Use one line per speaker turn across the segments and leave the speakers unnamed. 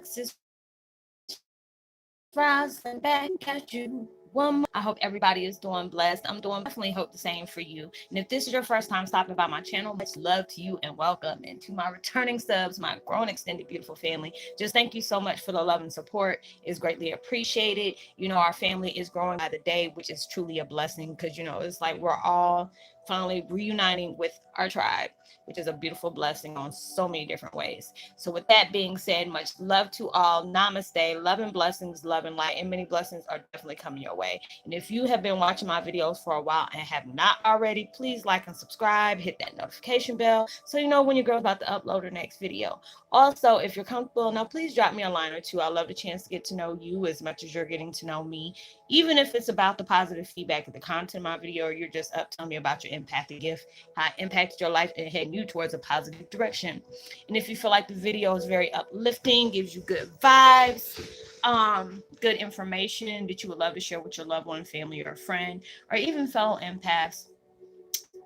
Sis Roslynn back and catch you. One, I hope everybody is doing blessed. I'm doing definitely hope the same for you. And if this is your first time stopping by my channel, much love to you and welcome. And to my returning subs, my grown extended beautiful family, just thank you so much for the love and support. It's greatly appreciated. You know, our family is growing by the day, which is truly a blessing because, you know, it's like we're all finally reuniting with our tribe, which is a beautiful blessing on so many different ways. So with that being said, much love to all. Namaste. Love and blessings, love and light, and many blessings are definitely coming your way. And if you have been watching my videos for a while and have not already, please like and subscribe, hit that notification bell so you know when your girl's about to upload her next video. Also, if you're comfortable enough, please drop me a line or two. I love the chance to get to know you as much as you're getting to know me, even if it's about the positive feedback of the content of my video, or you're just up telling me about your empathic gift, how it impacted your life and heading you towards a positive direction. And if you feel like the video is very uplifting, gives you good vibes, good information that you would love to share with your loved one, family, or friend, or even fellow empaths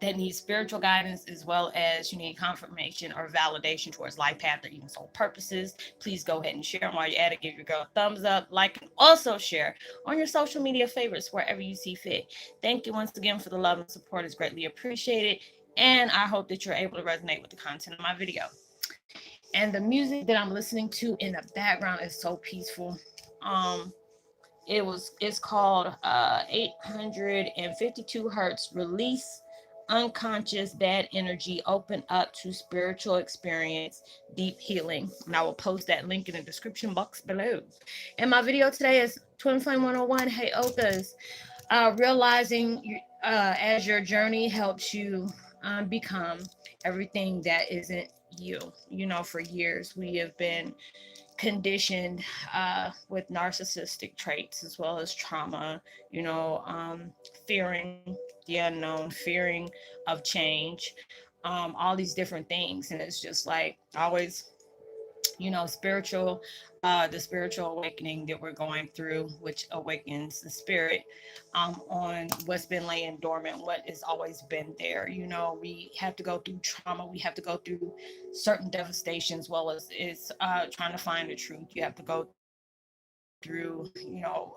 that need spiritual guidance as well as you need confirmation or validation towards life path or even soul purposes, please go ahead and share them. While you're at it, give your girl a thumbs up, like, and also share on your social media favorites wherever you see fit. Thank you once again for the love and support. Is greatly appreciated, and I hope that you're able to resonate with the content of my video. And the music that I'm listening to in the background is so peaceful. um it's called 852 hertz release unconscious bad energy, open up to spiritual experience, deep healing. And I will post that link in the description box below. And my video today is Twin Flame 101 Heyokas, realizing as your journey helps you become everything that isn't you. You know, for years we have been conditioned with narcissistic traits as well as trauma, you know, fearing the unknown, fearing of change, all these different things. And it's just like always, you know, the spiritual awakening that we're going through, which awakens the spirit on what's been laying dormant, what has always been there. You know, we have to go through trauma, we have to go through certain devastations, as well as it's trying to find the truth. You have to go through, you know,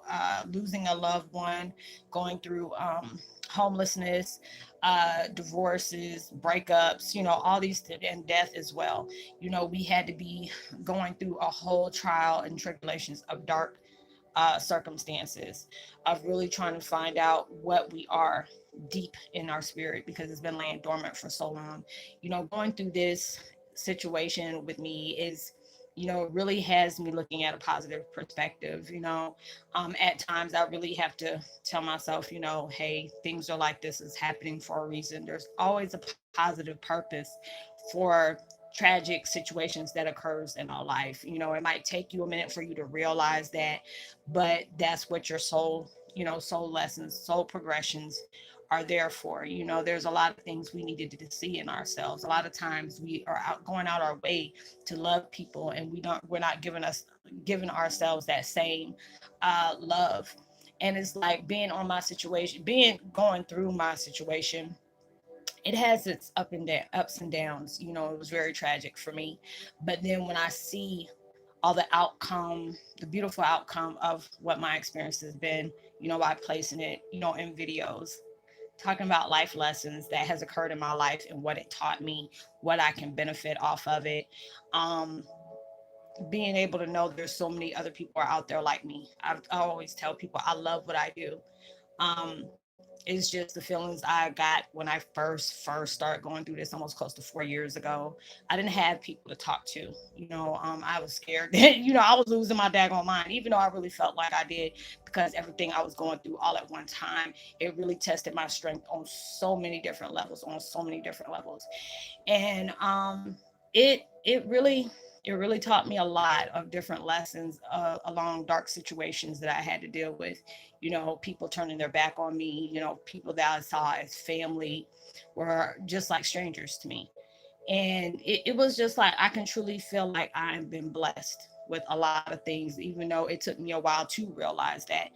losing a loved one, going through homelessness, divorces, breakups, you know, all these, and death as well. You know, we had to be going through a whole trial and tribulations of dark circumstances, of really trying to find out what we are deep in our spirit because it's been laying dormant for so long. You know, going through this situation with me is, you know, really has me looking at a positive perspective. You know, at times I really have to tell myself, you know, hey, things are like this, is happening for a reason. There's always a positive purpose for tragic situations that occurs in our life. You know, it might take you a minute for you to realize that, but that's what your soul, you know, soul lessons, soul progressions are there for. You know, there's a lot of things we needed to see in ourselves. A lot of times we are out going out our way to love people, and we're not giving ourselves that same love. And it's like being on my situation, being going through my situation, it has its ups and downs. You know, it was very tragic for me. But then when I see all the outcome, the beautiful outcome of what my experience has been, you know, by placing it, you know, in videos, talking about life lessons that has occurred in my life and what it taught me, what I can benefit off of it. Um, Being able to know there's so many other people are out there like me. I always tell people I love what I do. It's just the feelings I got when I first started going through this almost close to 4 years ago. I didn't have people to talk to. You know, I was scared. You know, I was losing my daggone mind, even though I really felt like I did, because everything I was going through all at one time, it really tested my strength on so many different levels, And it really taught me a lot of different lessons along dark situations that I had to deal with. You know, people turning their back on me, you know, people that I saw as family were just like strangers to me. And it was just like, I can truly feel like I've been blessed. with a lot of things, even though it took me a while to realize that,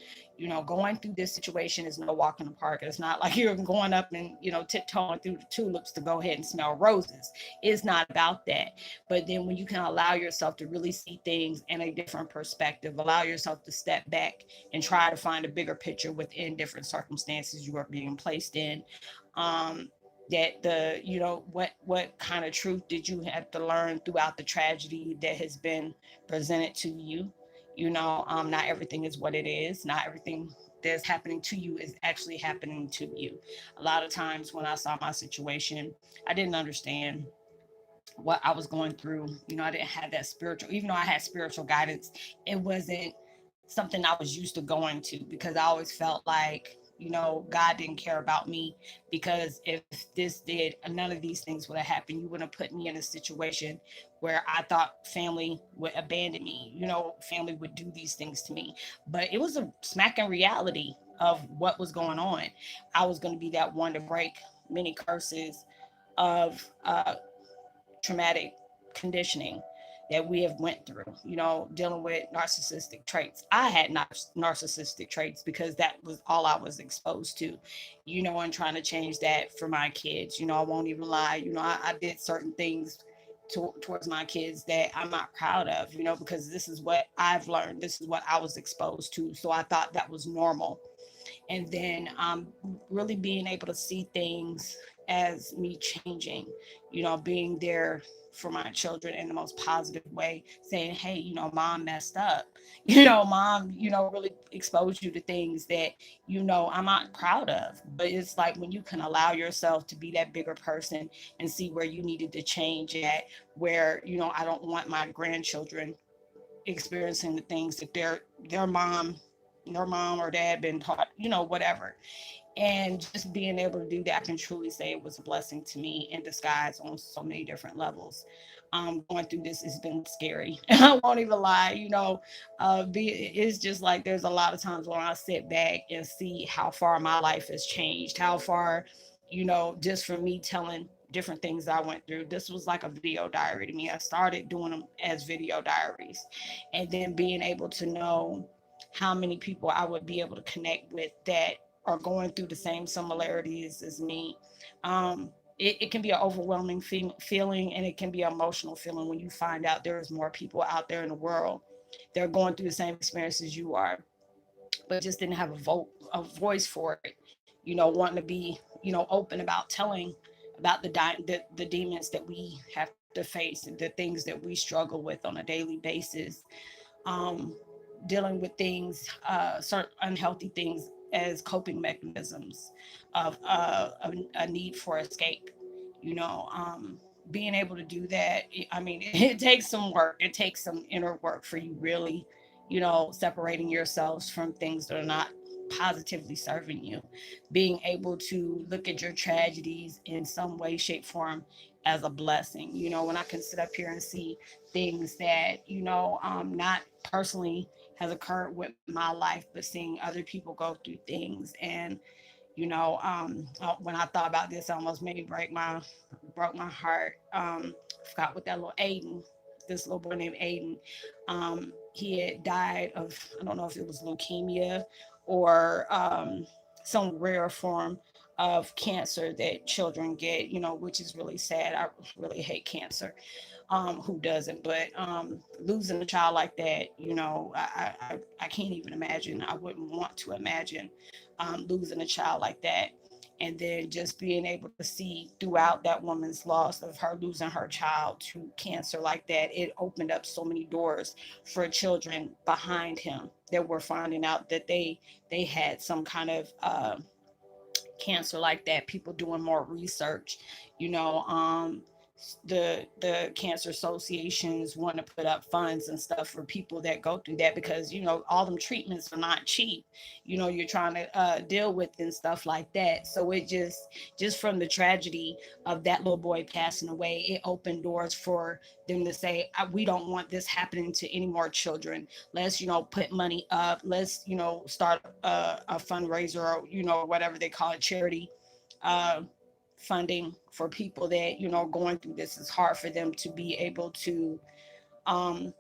going through this situation is no walk in the park. It's not like you're going up and, tiptoeing through the tulips to go ahead and smell roses. It's not about that. But then when you can allow yourself to really see things in a different perspective, allow yourself to step back and try to find a bigger picture within different circumstances you are being placed in. Um, that the what kind of truth did you have to learn throughout the tragedy that has been presented to you? Not everything is what it is. Not everything that's happening to you is actually happening to you. A lot of times when I saw my situation, I didn't understand what I was going through. I didn't have that spiritual, even though I had spiritual guidance, it wasn't something I was used to going to, because I always felt like, God didn't care about me, because if this did, none of these things would have happened. You wouldn't have put me in a situation where I thought family would abandon me, family would do these things to me. But it was a smacking reality of what was going on. I was going to be that one to break many curses of traumatic conditioning that we have went through, dealing with narcissistic traits. I had narcissistic traits because that was all I was exposed to, and trying to change that for my kids. I won't even lie, I did certain things towards my kids that I'm not proud of, because this is what I've learned. This is what I was exposed to. So I thought that was normal. And then really being able to see things as me changing, being there for my children in the most positive way, saying, hey, mom messed up, mom, really exposed you to things that, I'm not proud of. But it's like when you can allow yourself to be that bigger person and see where you needed to change at, where, I don't want my grandchildren experiencing the things that their mom or dad been taught, whatever. And just being able to do that, I can truly say it was a blessing to me in disguise on so many different levels. Going through this has been scary. I won't even lie, it's just like there's a lot of times when I sit back and see how far my life has changed, how far, just from me telling different things I went through. This was like a video diary to me. I started doing them as video diaries, and then being able to know how many people I would be able to connect with that are going through the same similarities as me. It can be an overwhelming feeling, and it can be an emotional feeling when you find out there's more people out there in the world that are going through the same experiences you are, but just didn't have a voice for it. Wanting to be, open about telling about the demons that we have to face and the things that we struggle with on a daily basis. Um, Dealing with things, certain unhealthy things as coping mechanisms of a need for escape. You know, um, Being able to do that, I mean, it takes some work. It takes some inner work for you, really, separating yourselves from things that are not positively serving you. Being able to look at your tragedies in some way, shape, form as a blessing. When I can sit up here and see things that, not personally has occurred with my life, but seeing other people go through things. And when I thought about this, it almost made me broke my heart. I forgot what that little Aiden, this little boy named Aiden, he had died of, I don't know if it was leukemia or some rare form of cancer that children get, which is really sad. I really hate cancer. Who doesn't? But losing a child like that, I can't even imagine. I wouldn't want to imagine losing a child like that. And then just being able to see throughout that woman's loss of her losing her child to cancer like that, it opened up so many doors for children behind him that were finding out that they had some kind of cancer like that. People doing more research, you know um the cancer associations want to put up funds and stuff for people that go through that, because all them treatments are not cheap. You're trying to deal with and stuff like that. So it just from the tragedy of that little boy passing away, it opened doors for them to say, we don't want this happening to any more children. Let's put money up. Let's start a fundraiser, or whatever they call it, charity uh funding for people that going through this. Is hard for them to be able to um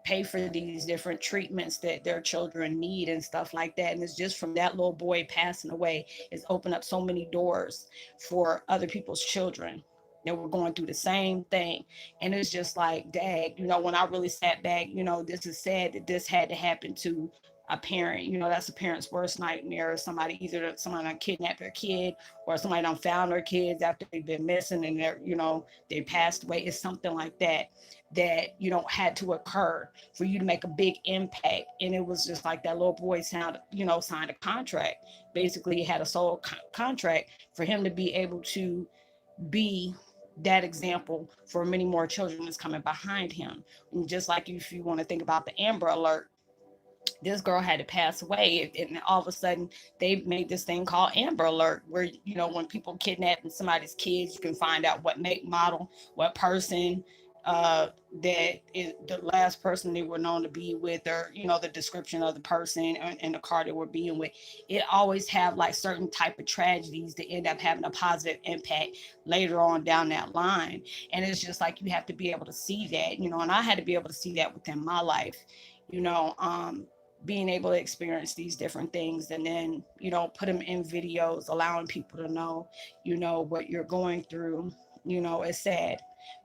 pay for these different treatments that their children need and stuff like that. And it's just from that little boy passing away, it's opened up so many doors for other people's children that were going through the same thing. And it's just like, dang, when I really sat back, this is sad that this had to happen to a parent. That's a parent's worst nightmare. Somebody, either somebody done kidnapped their kid, or somebody done found their kids after they've been missing and they passed away. It's something like that had to occur for you to make a big impact. And it was just like that little boy signed a contract. Basically, he had a sole contract for him to be able to be that example for many more children that's coming behind him. And just like if you want to think about the Amber Alert, this girl had to pass away, and all of a sudden they made this thing called Amber Alert, where when people kidnapping somebody's kids, you can find out what make, model, what person, that is the last person they were known to be with, or the description of the person and the car they were being with. It always have like certain type of tragedies that end up having a positive impact later on down that line. And it's just like you have to be able to see that, and I had to be able to see that within my life, you know um being able to experience these different things, and then put them in videos, allowing people to know what you're going through. It's sad,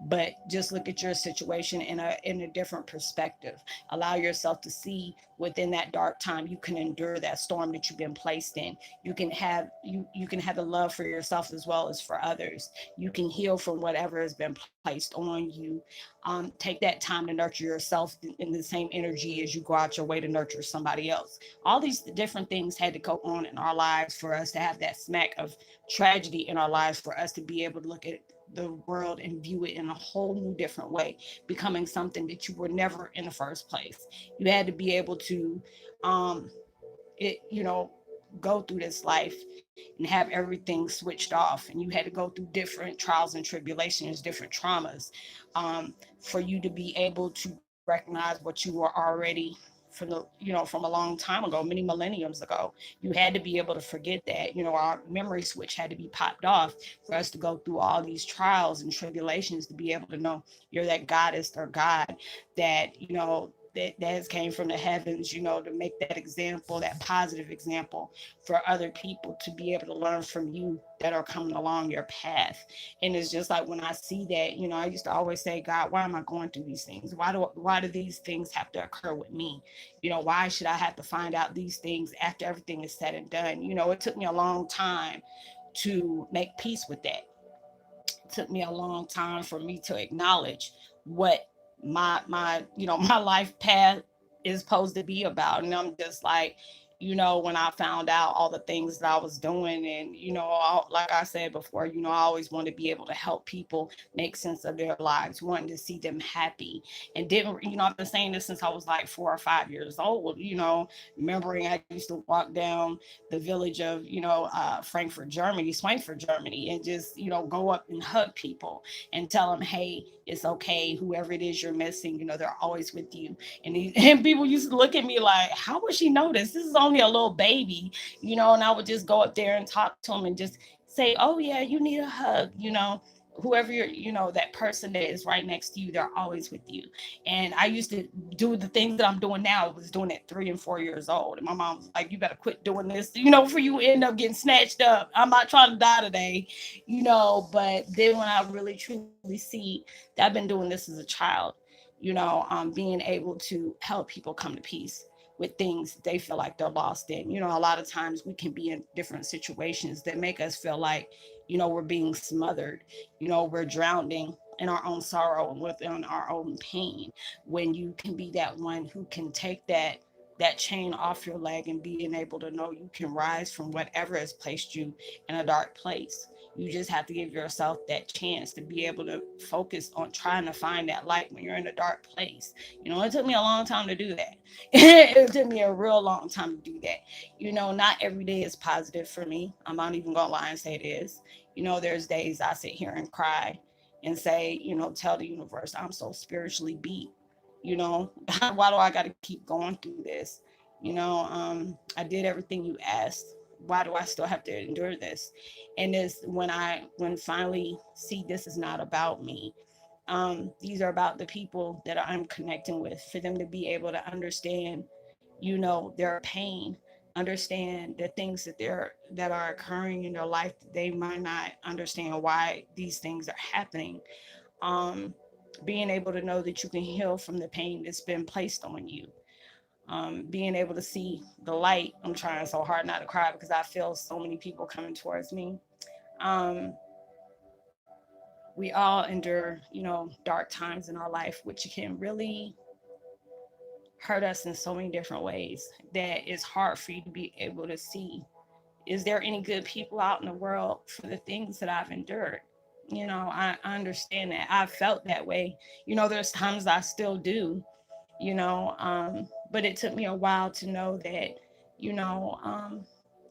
but just look at your situation in a different perspective. Allow yourself to see within that dark time you can endure that storm that you've been placed in. You can have the love for yourself as well as for others. You can heal from whatever has been placed on you. Take that time to nurture yourself in the same energy as you go out your way to nurture somebody else. All these different things had to go on in our lives for us to have that smack of tragedy in our lives, for us to be able to look at the world and view it in a whole new different way, becoming something that you were never in the first place. You had to be able to um it go through this life and have everything switched off, and you had to go through different trials and tribulations, different traumas, for you to be able to recognize what you were already from a long time ago, many millenniums ago. You had to be able to forget that. Our memory switch had to be popped off for us to go through all these trials and tribulations, to be able to know you're that goddess or god that that has came from the heavens, to make that example, that positive example for other people to be able to learn from you that are coming along your path. And it's just like when I see that, I used to always say, God, why am I going through these things? Why do these things have to occur with me? Why should I have to find out these things after everything is said and done? It took me a long time to make peace with that. It took me a long time for me to acknowledge what my life path is supposed to be about. And I'm just like, when I found out all the things that I was doing, and like I said before, I always wanted to be able to help people make sense of their lives, wanting to see them happy. And didn't I've been saying this since I was like 4 or 5 years old. Remembering I used to walk down the village of Frankfurt, Germany, Swankfurt, Germany, and just go up and hug people and tell them, hey, it's okay, whoever it is you're missing, they're always with you. And people used to look at me like, how would she know this? This is only a little baby, and I would just go up there and talk to them and just say, oh yeah, you need a hug, whoever that person that is right next to you, they're always with you. And I used to do the things that I'm doing now. I was doing at 3 and 4 years old, and my mom was like, you better quit doing this, for you end up getting snatched up. I'm not trying to die today. But then when I really truly see that I've been doing this as a child, being able to help people come to peace with things they feel like they're lost in. A lot of times we can be in different situations that make us feel like, we're being smothered, we're drowning in our own sorrow and within our own pain, when you can be that one who can take that chain off your leg and being able to know you can rise from whatever has placed you in a dark place. You just have to give yourself that chance to be able to focus on trying to find that light when you're in a dark place. It took me a long time to do that. It took me a real long time to do that. Not every day is positive for me. I'm not even gonna lie and say it is. There's days I sit here and cry and say, tell the universe I'm so spiritually beat. Why do I got to keep going through this? I did everything you asked. Why do I still have to endure this? And this, when finally see this is not about me, These are about the people that I'm connecting with, for them to be able to understand, their pain, understand the things that are occurring in their life that they might not understand why these things are happening. Um, Being able to know that you can heal from the pain that's been placed on you. Being able to see the light. I'm trying so hard not to cry because I feel so many people coming towards me. Um, we all endure, dark times in our life, which can really hurt us in so many different ways that it's hard for you to be able to see. Is there any good people out in the world for the things that I've endured? I understand that. I've felt that way. There's times I still do, but it took me a while to know that, you know, um,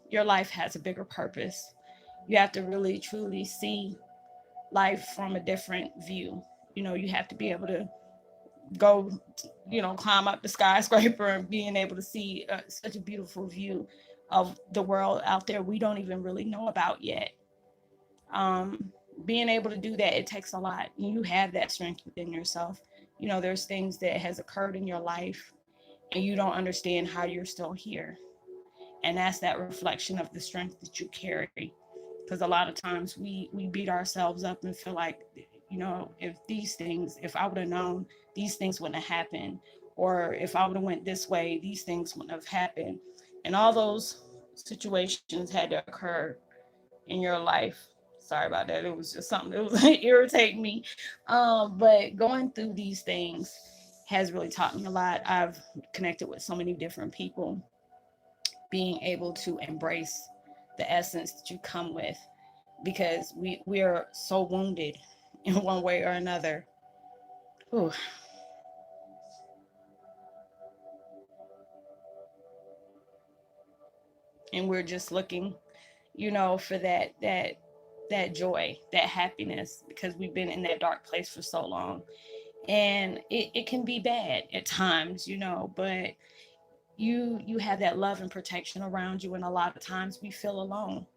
your life has a bigger purpose. You have to really truly see life from a different view. You have to be able to go, climb up the skyscraper and being able to see such a beautiful view of the world out there we don't even really know about yet. Um, Being able to do that, it takes a lot. You have that strength within yourself. There's things that has occurred in your life and you don't understand how you're still here. And that's that reflection of the strength that you carry. Because a lot of times we beat ourselves up and feel like, if I would have known, these things wouldn't have happened, or if I would have went this way, these things wouldn't have happened. And all those situations had to occur in your life. Sorry about that. It was just something that was irritating me. But going through these things has really taught me a lot. I've connected with so many different people. Being able to embrace the essence that you come with, because we are so wounded in one way or another. Ooh. And we're just looking, for that joy, that happiness, because we've been in that dark place for so long. And it can be bad at times, but you have that love and protection around you, and a lot of times we feel alone,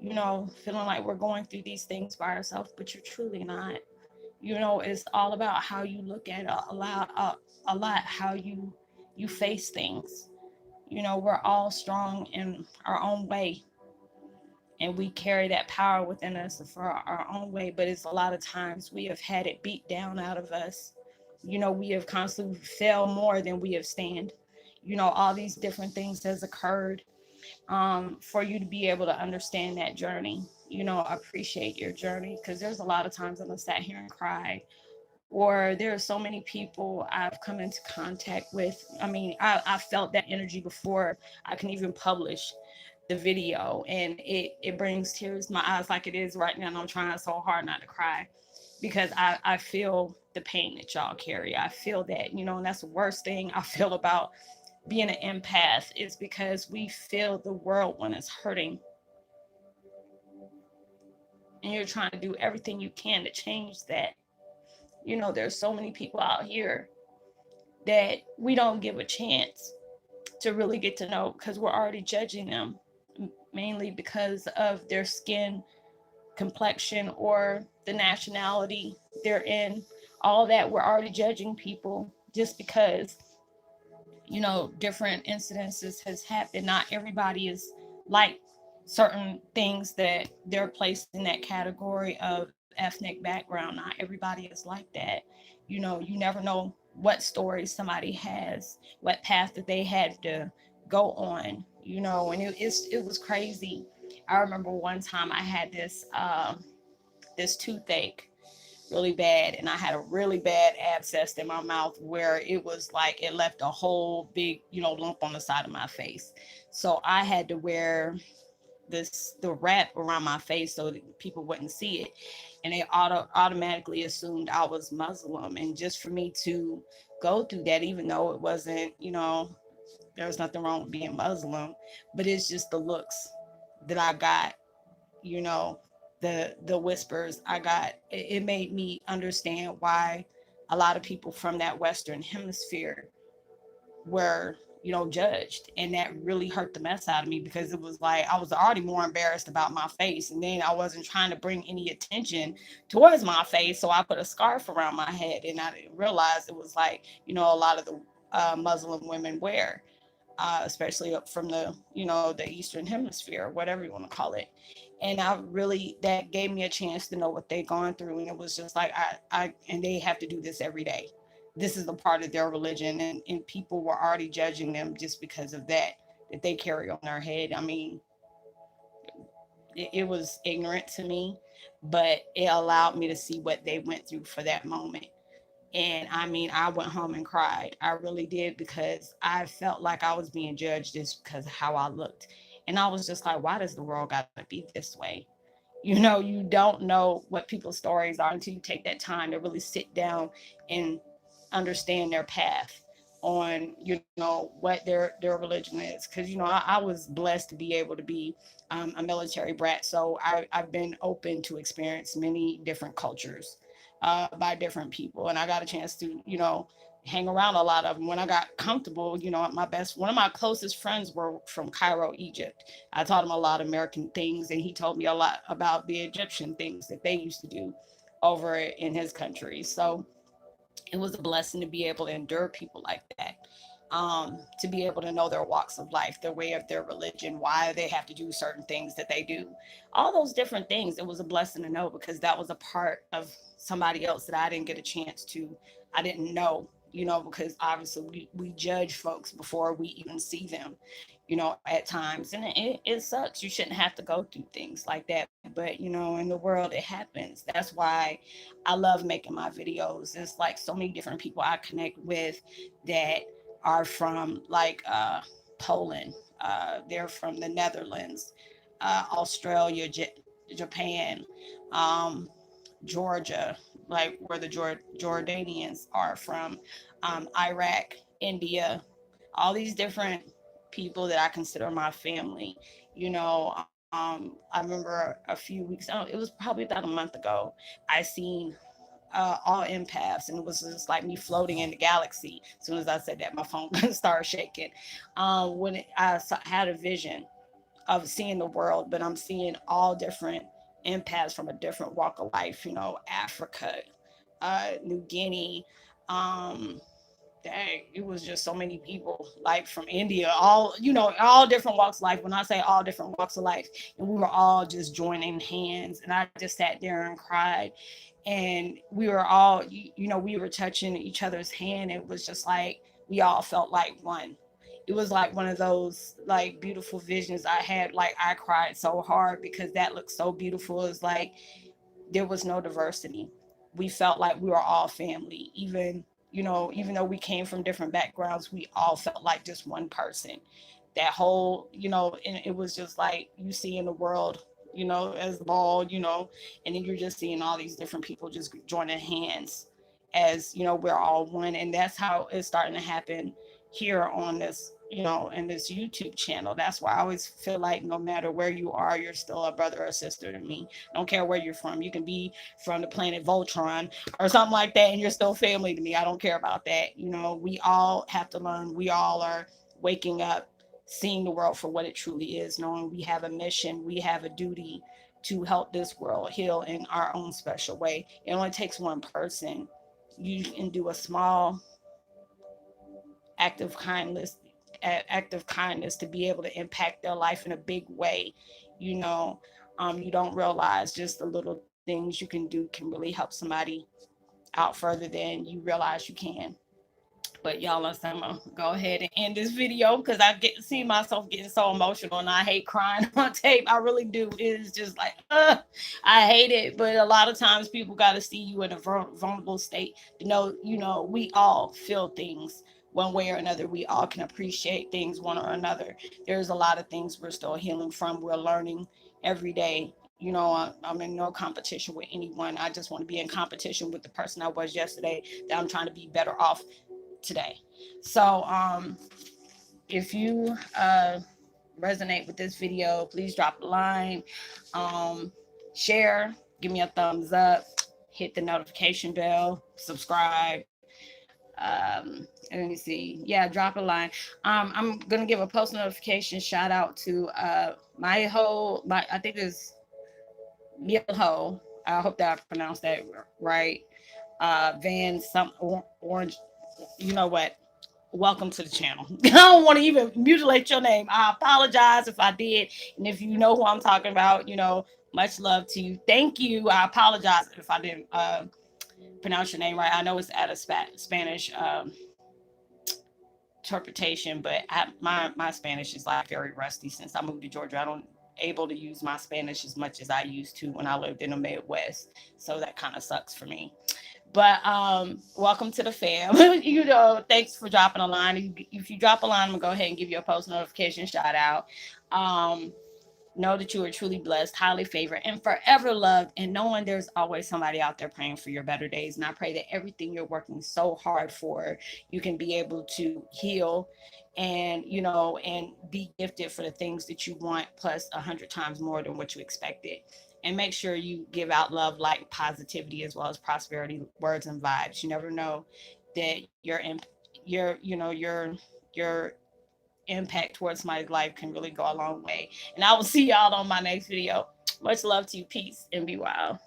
feeling like we're going through these things by ourselves, but you're truly not. It's all about how you look at a lot how you face things. We're all strong in our own way, and we carry that power within us for our own way, but it's a lot of times we have had it beat down out of us. We have constantly fell more than we have stand. All these different things has occurred, for you to be able to understand that journey, appreciate your journey, because there's a lot of times I'm sat here and cried, or there are so many people I've come into contact with. I mean, I felt that energy before I can even publish the video, and it brings tears to my eyes like it is right now, and I'm trying so hard not to cry, because I feel the pain that y'all carry. I feel that, and that's the worst thing I feel about being an empath, is because we feel the world when it's hurting, and you're trying to do everything you can to change that. There's so many people out here that we don't give a chance to really get to know, because we're already judging them, mainly because of their skin complexion or the nationality they're in. All that, we're already judging people just because, different incidences has happened. Not everybody is like certain things that they're placed in that category of ethnic background. Not everybody is like that. You never know what story somebody has, what path that they had to go on, and it was crazy. I remember one time I had this toothache really bad, and I had a really bad abscess in my mouth where it was like it left a whole big, lump on the side of my face. So I had to wear the wrap around my face so that people wouldn't see it, and they automatically assumed I was Muslim. And just for me to go through that, even though it wasn't, there was nothing wrong with being Muslim, but it's just the looks that I got, you know, the whispers I got. It made me understand why a lot of people from that Western hemisphere were judged. And that really hurt the mess out of me, because it was like I was already more embarrassed about my face. And then I wasn't trying to bring any attention towards my face. So I put a scarf around my head, and I didn't realize it was like, a lot of the Muslim women wear, especially up from the Eastern Hemisphere, whatever you want to call it. And that gave me a chance to know what they're going through. And it was just like, and they have to do this every day. This is a part of their religion. And people were already judging them just because of that they carry on their head. I mean, it was ignorant to me, but it allowed me to see what they went through for that moment. And I mean, I went home and cried. I really did, because I felt like I was being judged just because of how I looked. And I was just like, why does the world got to be this way? You don't know what people's stories are until you take that time to really sit down and understand their path on what their religion is. Because I was blessed to be able to be a military brat, so I've been open to experience many different cultures by different people, and I got a chance to hang around a lot of them. When I got comfortable, one of my closest friends were from Cairo, Egypt. I taught him a lot of American things, and he told me a lot about the Egyptian things that they used to do over in his country. So it was a blessing to be able to endure people like that, to be able to know their walks of life, their way of their religion, why they have to do certain things that they do, all those different things. It was a blessing to know, because that was a part of somebody else that I didn't get a chance to, I didn't know, because obviously we judge folks before we even see them, at times. And it sucks. You shouldn't have to go through things like that. But, in the world, it happens. That's why I love making my videos. There's like so many different people I connect with that are from like Poland. They're from the Netherlands, Australia, Japan, um, Georgia, like where the Jordanians are from, Iraq, India, all these different people that I consider my family. I remember a few weeks, it was probably about a month ago, I seen all empaths, and it was just like me floating in the galaxy. As soon as I said that, my phone started shaking. Had a vision of seeing the world, but I'm seeing all different empaths from a different walk of life. Africa, New Guinea, um, dang, it was just so many people, like from India, all different walks of life. When I say all different walks of life, and we were all just joining hands, and I just sat there and cried. And we were all, we were touching each other's hand. It was just like we all felt like one. It was like one of those like beautiful visions I had. Like I cried so hard because that looked so beautiful. It's like there was no diversity. We felt like we were all family. Even though we came from different backgrounds, we all felt like just one person. That whole, and it was just like you see in the world, as the ball, and then you're just seeing all these different people just joining hands as, we're all one. And that's how it's starting to happen here on this, in this YouTube channel. That's why I always feel like no matter where you are, you're still a brother or sister to me. I don't care where you're from. You can be from the planet Voltron or something like that, and you're still family to me. I don't care about that. We all have to learn. We all are waking up, seeing the world for what it truly is, knowing we have a mission, we have a duty to help this world heal in our own special way. It only takes one person. You can do a small act of kindness to be able to impact their life in a big way. you know you don't realize just the little things you can do can really help somebody out further than you realize you can. But y'all, I'm gonna go ahead and end this video because I get to see myself getting so emotional, and I hate crying on tape. I really do. It is just like, I hate it. But a lot of times people got to see you in a vulnerable state to know, we all feel things one way or another. We all can appreciate things one or another. There's a lot of things we're still healing from. We're learning every day. I'm in no competition with anyone. I just want to be in competition with the person I was yesterday, that I'm trying to be better off today. So if you resonate with this video, please drop a line, share, give me a thumbs up, hit the notification bell, subscribe, Let me see. Yeah, drop a line. I'm gonna give a post notification shout out to my I think it's Ho. I hope that I pronounced that right. Van some orange. You know what? Welcome to the channel. I don't want to even mutilate your name. I apologize if I did, and if you know who I'm talking about, much love to you. Thank you. I apologize if I didn't pronounce your name right. I know it's out of Spanish interpretation, but my Spanish is like very rusty since I moved to Georgia. I don't able to use my Spanish as much as I used to when I lived in the Midwest, so that kind of sucks for me. But welcome to the fam. Thanks for dropping a line. If you drop a line, I'm gonna go ahead and give you a post notification shout out. Um, Know that you are truly blessed, highly favored, and forever loved. And knowing there's always somebody out there praying for your better days. And I pray that everything you're working so hard for, you can be able to heal and, and be gifted for the things that you want, plus 100 times more than what you expected. And make sure you give out love, light, positivity, as well as prosperity words and vibes. You never know that your impact towards my life can really go a long way. And I will see y'all on my next video. Much love to you. Peace and be wild.